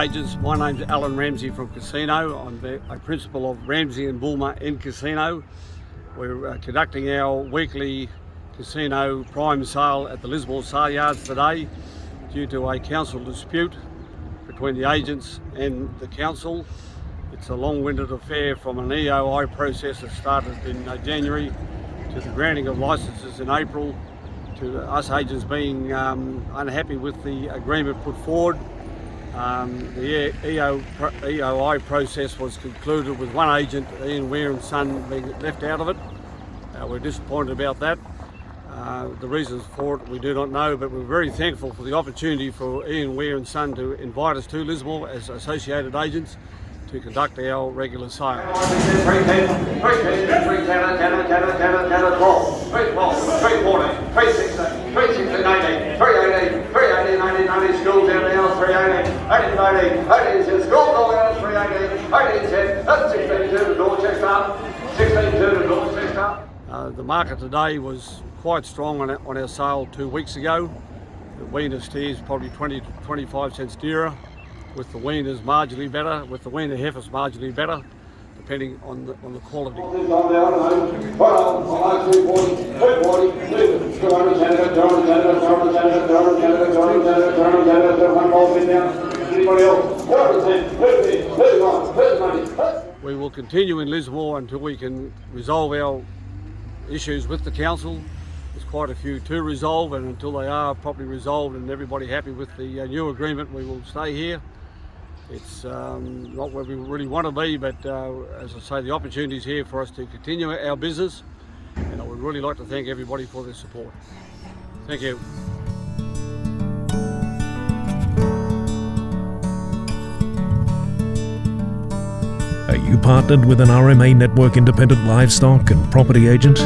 agents. My name's Alan Ramsey from Casino. I'm a principal of Ramsey and Bulmer in Casino. We're conducting our weekly Casino Prime Sale at the Lismore Sale Yards today due to a council dispute between the agents and the council. It's a long-winded affair from an EOI process that started in January to the granting of licences in April, to us agents being unhappy with the agreement put forward. The EOI process was concluded with one agent, Ian Weir and Son, being left out of it. We're disappointed about that. The reasons for it we do not know, but we're very thankful for the opportunity for Ian Weir and Son to invite us to Lismore as associated agents to conduct our regular sale. 310, 310, 310, 312, 314, 316, 318, 318, 318, 18, schools out now, 318, 18, 18, 18, school going out, 318, 18, 10, that's 16 to Dorchester, 16 to Dorchester. The market today was quite strong on our sale 2 weeks ago. The weaner steers probably 20 to 25 cents dearer, with the weaners marginally better, with the weaner heifers marginally better, depending on the quality. We will continue in Lismore until we can resolve our issues with the council. There's quite a few to resolve, and until they are properly resolved and everybody happy with the new agreement, we will stay here. It's not where we really want to be, but as I say, the opportunity is here for us to continue our business, and I would really like to thank everybody for their support. Thank you. Are you partnered with an RMA Network independent livestock and property agent?